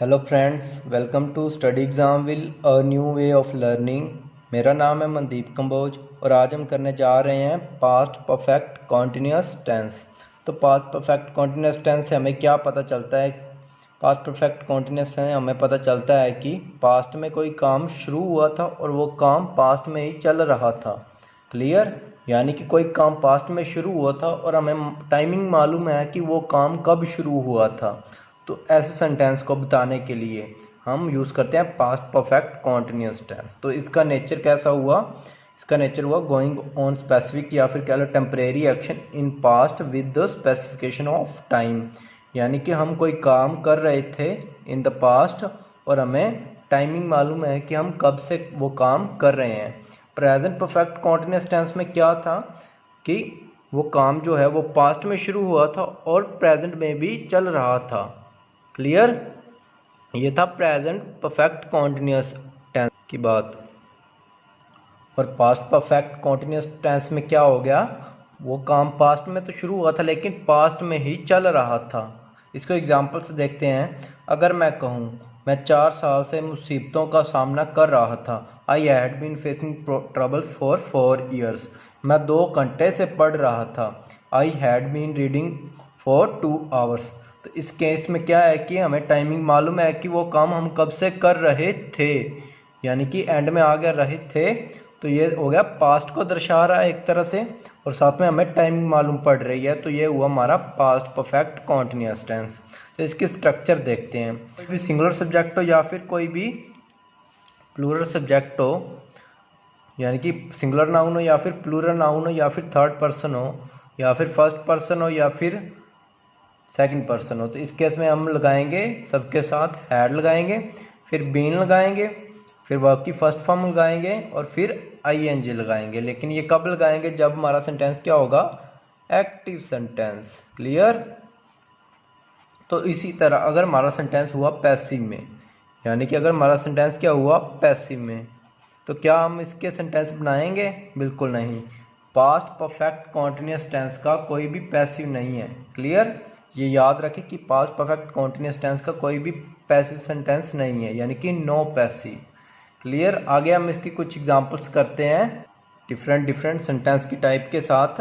Hello friends, welcome to study exam will a new way of learning. मेरा नाम है मनदीप कंबोज और आज हम करने जा रहे हैं पास्ट परफेक्ट कॉन्टिन्यूस टेंस। तो पास्ट परफेक्ट कॉन्टिन्यूस टेंस से हमें क्या पता चलता है? पास्ट परफेक्ट कॉन्टिन्यूस से हमें पता चलता है कि पास्ट में कोई काम शुरू हुआ था और वो काम पास्ट में ही चल रहा था। क्लियर? यानी कि कोई काम पास्ट में शुरू हुआ था और हमें टाइमिंग मालूम है कि वो काम कब शुरू हुआ था। तो ऐसे सेंटेंस को बताने के लिए हम यूज़ करते हैं पास्ट परफेक्ट कॉन्टिन्यूस टेंस। तो इसका नेचर कैसा हुआ? इसका नेचर हुआ गोइंग ऑन स्पेसिफिक या फिर कह लो temporary action in past with the specification of time. यानी कि हम कोई काम कर रहे थे इन द पास्ट और हमें टाइमिंग मालूम है कि हम कब से वो काम कर रहे हैं। प्रेजेंट परफेक्ट कॉन्टिन्यूस टेंस में क्या था कि वो काम जो है वो पास्ट में शुरू हुआ था और प्रेजेंट में भी चल रहा था। क्लियर? ये था प्रेजेंट परफेक्ट कॉन्टिन्यूस टेंस की बात। और पास्ट परफेक्ट कॉन्टिन्यूस टेंस में क्या हो गया? वो काम पास्ट में तो शुरू हुआ था लेकिन पास्ट में ही चल रहा था। इसको एग्जांपल से देखते हैं। अगर मैं कहूँ मैं 4 साल से मुसीबतों का सामना कर रहा था। I had been facing troubles for 4 years. मैं 2 घंटे से पढ़ रहा था। I had been reading for 2 hours. तो इस केस में क्या है कि हमें टाइमिंग मालूम है कि वो काम हम कब से कर रहे थे, यानी कि एंड में आ गया रहे थे। तो ये हो गया पास्ट को दर्शा रहा है एक तरह से और साथ में हमें टाइमिंग मालूम पड़ रही है। तो ये हुआ हमारा पास्ट परफेक्ट कॉन्टिन्यूस टेंस। तो इसके स्ट्रक्चर देखते हैं। कोई भी सिंगुलर सब्जेक्ट हो या फिर कोई भी प्लूरल सब्जेक्ट हो, यानी कि सिंगुलर नाउन हो या फिर प्लूरल नाउन हो या फिर थर्ड पर्सन हो या फिर फर्स्ट पर्सन हो या फिर सेकंड पर्सन हो, तो इस केस में हम लगाएंगे सबके साथ हैड लगाएंगे, फिर बीन लगाएंगे, फिर वर्ब की फर्स्ट फॉर्म लगाएंगे और फिर आईएनजी लगाएंगे। लेकिन ये कब लगाएंगे? जब हमारा सेंटेंस क्या होगा? Active sentence. क्लियर? तो इसी तरह अगर हमारा सेंटेंस हुआ पैसिव में, यानी कि अगर हमारा सेंटेंस क्या हुआ? पैसिव में, तो क्या हम इसके सेंटेंस बनाएंगे? बिल्कुल नहीं। पास्ट परफेक्ट कॉन्टिन्यूस टेंस का कोई भी पैसिव नहीं है। क्लियर? ये याद रखें कि पास्ट परफेक्ट कॉन्टिन्यूस टेंस का कोई भी पैसिव सेंटेंस नहीं है, यानी कि नो पैसिव। क्लियर? आगे हम इसकी कुछ एग्जांपल्स करते हैं डिफरेंट सेंटेंस की टाइप के साथ।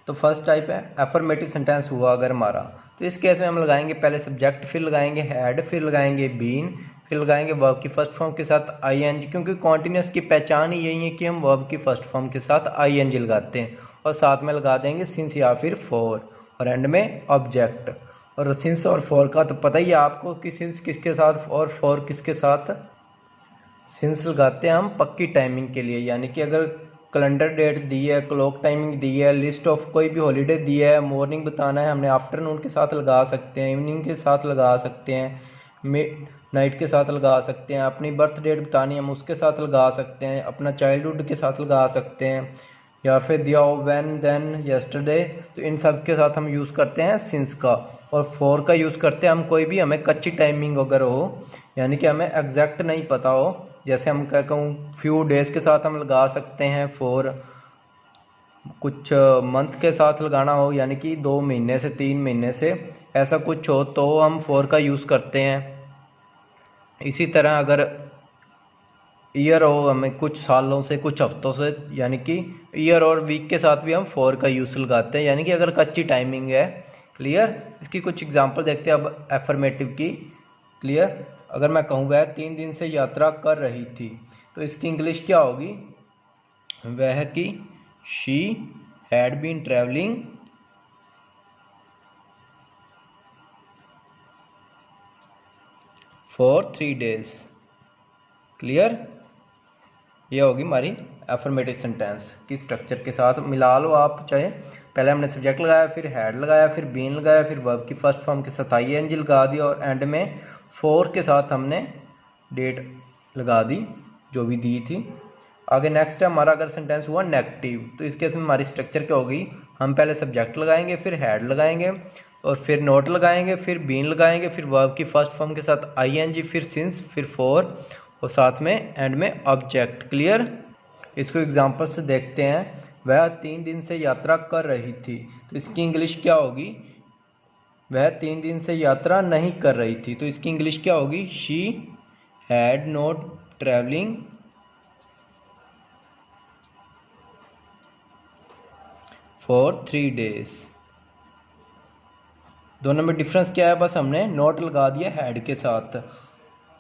तो फर्स्ट टाइप है एफर्मेटिव सेंटेंस हुआ अगर हमारा, तो इस केस में हम लगाएंगे पहले सब्जेक्ट, फिर लगाएंगे हैड, फिर लगाएंगे बीन, फिर लगाएंगे वर्ब की फर्स्ट फॉर्म के साथ आईएनजी, क्योंकि कॉन्टिन्यूस की पहचान ही यही है कि हम वर्ब की फर्स्ट फॉर्म के साथ आईएनजी लगाते हैं और साथ में लगा देंगे सिंस या फिर फॉर और एंड में ऑब्जेक्ट। और सिंस और फॉर का तो पता ही है आपको कि सिंस किसके साथ और फॉर किसके साथ। सिंस लगाते हैं हम पक्की टाइमिंग के लिए, यानी कि अगर कैलेंडर डेट दी है, क्लॉक टाइमिंग दी है, लिस्ट ऑफ कोई भी हॉलीडे दी है, मॉर्निंग बताना है हमने, आफ्टरनून के साथ लगा सकते हैं, इवनिंग के साथ लगा सकते हैं, मिड नाइट के साथ लगा सकते हैं, अपनी बर्थ डेट बतानी है हम उसके साथ लगा सकते हैं, अपना चाइल्डहुड के साथ लगा सकते हैं, या फिर दिया व्हेन देन यस्टरडे। तो इन सब के साथ हम यूज़ करते हैं सिंस का। और फॉर का यूज़ करते हैं हम कोई भी हमें कच्ची टाइमिंग अगर हो, यानी कि हमें एग्जैक्ट नहीं पता हो, जैसे हम क्या कहूँ फ्यू डेज़ के साथ हम लगा सकते हैं फॉर, कुछ मंथ के साथ लगाना हो यानी कि 2 महीने से 3 महीने से ऐसा कुछ हो तो हम फॉर का यूज़ करते हैं। इसी तरह अगर ईयर हो, हमें कुछ सालों से कुछ हफ्तों से, यानी कि ईयर और वीक के साथ भी हम फॉर का यूज़ लगाते हैं, यानी कि अगर कच्ची टाइमिंग है। क्लियर? इसकी कुछ एग्जांपल देखते हैं अब एफर्मेटिव की। क्लियर? अगर मैं कहूँ वह 3 दिन से यात्रा कर रही थी, तो इसकी इंग्लिश क्या होगी? वह कि she had been travelling for 3 days। Clear? ये होगी हमारी एफर्मेटिव सेंटेंस की स्ट्रक्चर के साथ मिला लो आप चाहे। पहले हमने सब्जेक्ट लगाया, फिर हैड लगाया, फिर बीन लगाया, फिर वर्ब की फर्स्ट फॉर्म के साथ आईएनजी लगा दिया और एंड में फॉर के साथ हमने डेट लगा दी जो भी दी थी। आगे नेक्स्ट है हमारा अगर सेंटेंस हुआ नेगेटिव, तो इस केस में हमारी स्ट्रक्चर क्या होगी? हम पहले सब्जेक्ट लगाएंगे, फिर हैड लगाएंगे और फिर नोट लगाएंगे, फिर बीन लगाएंगे, फिर वर्ब की फर्स्ट फॉर्म के साथ आईएनजी, फिर सिंस, फिर फॉर और साथ में एंड में ऑब्जेक्ट। क्लियर? इसको एग्जांपल से देखते हैं। वह 3 दिन से यात्रा कर रही थी, तो इसकी इंग्लिश क्या होगी? वह 3 दिन से यात्रा नहीं कर रही थी। तो इसकी इंग्लिश क्या होगी? She had not travelling for 3 days। दोनों में डिफरेंस क्या है? बस हमने नोट लगा दिया हैड के साथ।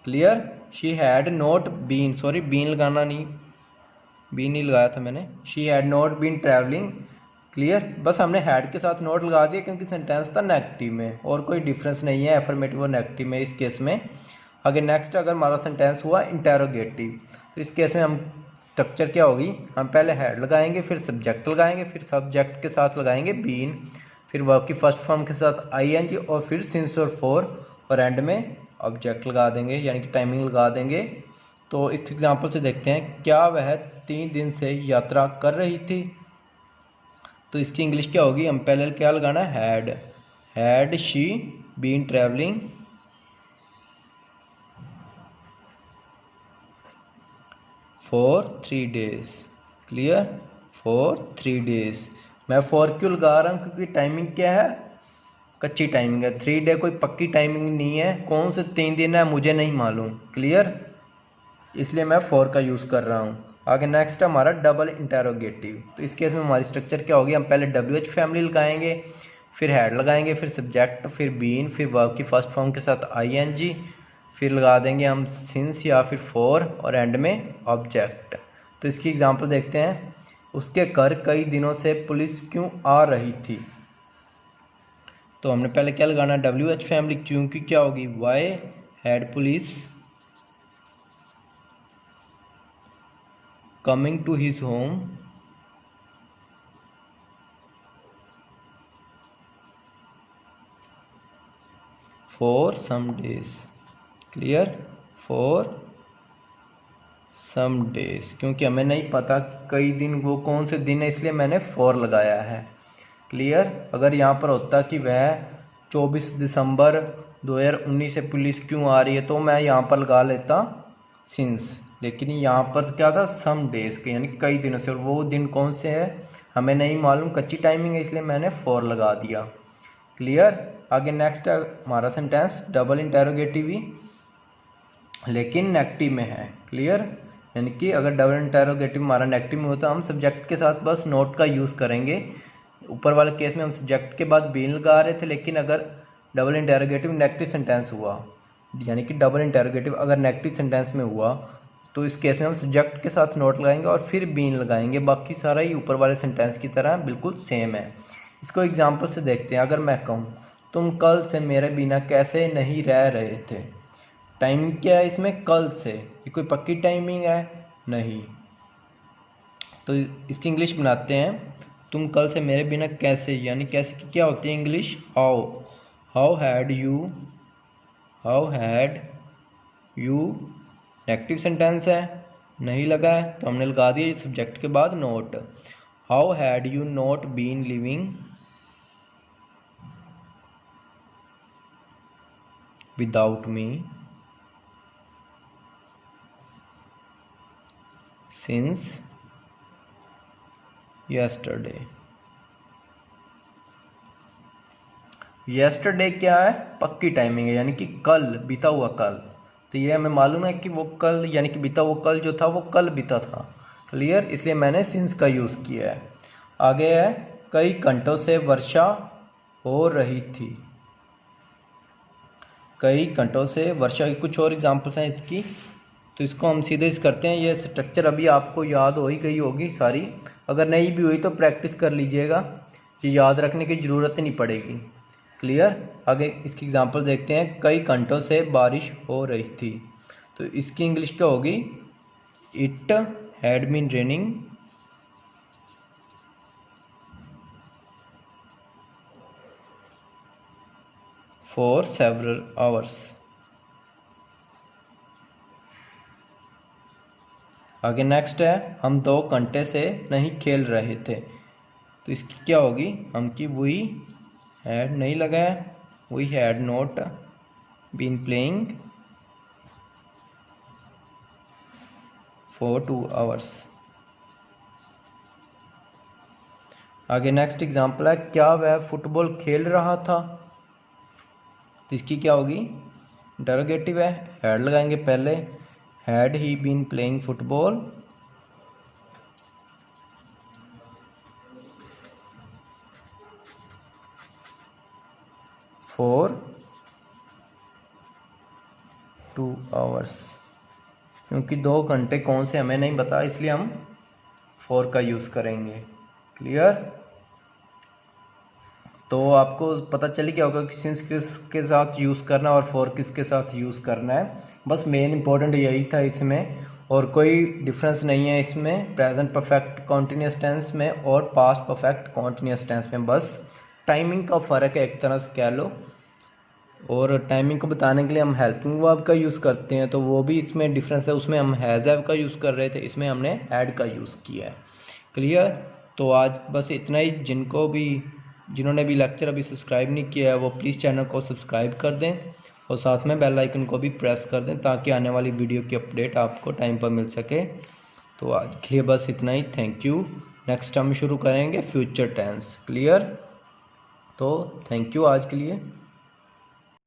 Clear? She had not been, sorry been लगाना नहीं, बीन नहीं लगाया था मैंने। She had not been travelling. Clear? बस हमने हैड के साथ नोट लगा दिया क्योंकि सेंटेंस था नेगेटिव में, और कोई डिफरेंस नहीं है एफर्मेटिव और नेगेटिव में इस केस में। आगे नेक्स्ट, अगर हमारा सेंटेंस हुआ इंटेरोगेटिव, तो इस केस में हम स्ट्रक्चर क्या होगी? हम पहले हैड लगाएंगे, फिर सब्जेक्ट लगाएंगे, फिर सब्जेक्ट के साथ लगाएंगे बीन, फिर वर्ब की फर्स्ट फॉर्म के साथ आईएनजी, और फिर सिंस और फॉर, और एंड में ऑब्जेक्ट लगा देंगे यानी कि टाइमिंग लगा देंगे। तो इस एग्जांपल से देखते हैं, क्या वह 3 दिन से यात्रा कर रही थी? तो इसकी इंग्लिश क्या होगी? हम पहले क्या लगाना है? Had she been travelling for 3 days। Clear? For 3 days। मैं फॉर क्यों लगा रहा हूँ? क्योंकि टाइमिंग क्या है? कच्ची टाइमिंग है। 3 डे कोई पक्की टाइमिंग नहीं है। कौन से 3 दिन है मुझे नहीं मालूम। क्लियर? इसलिए मैं फॉर का यूज़ कर रहा हूँ। आगे नेक्स्ट हमारा डबल इंटेरोगेटिव। तो इस केस में हमारी स्ट्रक्चर क्या होगी? हम पहले WH फैमिली लगाएंगे, फिर हैड लगाएंगे, फिर सब्जेक्ट, फिर बीन, फिर वर्ब की फर्स्ट फॉर्म के साथ ING, फिर लगा देंगे हम सिंस या फिर फॉर, और एंड में ऑब्जेक्ट। तो इसकी एग्जांपल देखते हैं। उसके घर कई दिनों से पुलिस क्यों आ रही थी? तो हमने पहले क्या लगाना? WH फैमिली, क्योंकि क्या होगी? Why had police coming to his home for some days। Clear? For some days, क्योंकि हमें नहीं पता कई दिन वो कौन से दिन है, इसलिए मैंने फॉर लगाया है। क्लियर? अगर यहाँ पर होता कि वह 24 दिसंबर 2019 से पुलिस क्यों आ रही है, तो मैं यहाँ पर लगा लेता सिंस, लेकिन यहाँ पर क्या था? सम डेज के, यानी कई दिनों से, और वो दिन कौन से है हमें नहीं मालूम, कच्ची टाइमिंग है, इसलिए मैंने फॉर लगा दिया। क्लियर? आगे नेक्स्ट है हमारा सेंटेंस डबल इंटेरोगेटिव ही, लेकिन नेगेटिव में है। क्लियर? यानी कि अगर डबल इंटेरोगेटिव हमारा नेगेटिव में होता, हम सब्जेक्ट के साथ बस नोट का यूज़ करेंगे। ऊपर वाले केस में हम सब्जेक्ट के बाद बीन लगा रहे थे, लेकिन अगर डबल इंटेरोगेटिव नेगेटिव सेंटेंस हुआ, यानी कि डबल इंटेरोगेटिव अगर नेगेटिव सेंटेंस में हुआ, तो इस केस में हम सब्जेक्ट के साथ नोट लगाएंगे और फिर बीन लगाएंगे। बाकी सारा ही ऊपर वाले सेंटेंस की तरह बिल्कुल सेम है। इसको एग्जांपल से देखते हैं। अगर मैं कहूँ तुम कल से मेरे बिना कैसे नहीं रह रहे थे, टाइमिंग क्या है इसमें? कल से। ये कोई पक्की टाइमिंग है? नहीं। तो इसकी इंग्लिश बनाते हैं, तुम कल से मेरे बिना कैसे, यानी कैसे की क्या होती है English? How. How had you negative sentence है, नहीं लगा है तो हमने लगा दिया सब्जेक्ट के बाद note. How had you not been living without me since yesterday। yesterday क्या है? पक्की टाइमिंग है, यानी कि कल, बीता हुआ कल। तो ये हमें मालूम है कि वो कल, यानी कि बीता हुआ कल जो था वो कल बीता था। क्लियर? इसलिए मैंने सिंस का यूज़ किया है। आगे है कई घंटों से वर्षा हो रही थी। कई घंटों से वर्षा की कुछ और एग्जांपल्स हैं इसकी, तो इसको हम सीधे इस करते हैं। ये स्ट्रक्चर अभी आपको याद हो ही गई होगी सारी, अगर नहीं भी हुई तो प्रैक्टिस कर लीजिएगा, ये याद रखने की ज़रूरत नहीं पड़ेगी। क्लियर? आगे इसकी एग्जांपल देखते हैं। कई घंटों से बारिश हो रही थी, तो इसकी इंग्लिश क्या होगी? It had been raining for several hours. आगे नेक्स्ट है, हम 2 घंटे से नहीं खेल रहे थे, तो इसकी क्या होगी? हम की वी हैड नहीं लगा है, we had not been playing for 2 hours। आगे नेक्स्ट एग्जांपल है, क्या वह फुटबॉल खेल रहा था? तो इसकी क्या होगी, इंटरोगेटिव है, हैड लगाएंगे पहले, हैड ही been playing football for 2 hours, क्योंकि 2 घंटे कौन से हमें नहीं पता, इसलिए हम फॉर का यूज़ करेंगे। क्लियर। तो आपको पता चली क्या होगा कि सिंस किसके साथ यूज़ करना है और फॉर किसके साथ यूज़ करना है। बस मेन इंपॉर्टेंट यही था इसमें, और कोई डिफरेंस नहीं है इसमें प्रेजेंट परफेक्ट कॉन्टिन्यूस टेंस में और पास्ट परफेक्ट कॉन्टिन्यूस टेंस में। बस टाइमिंग का फ़र्क है एक तरह से कह लो, और टाइमिंग को बताने के लिए हम हेल्पिंग वर्ब का यूज़ करते हैं, तो वो भी इसमें डिफरेंस है। उसमें हम हैज़ हैव का यूज़ कर रहे थे, इसमें हमने हैड का यूज़ किया है। क्लियर। तो आज बस इतना ही। जिन्होंने भी लेक्चर अभी सब्सक्राइब नहीं किया है वो प्लीज़ चैनल को सब्सक्राइब कर दें और साथ में बेल आइकन को भी प्रेस कर दें, ताकि आने वाली वीडियो की अपडेट आपको टाइम पर मिल सके। तो आज के लिए बस इतना ही। Thank you. नेक्स्ट हम शुरू करेंगे फ्यूचर टेंस। क्लियर। तो थैंक यू आज के लिए।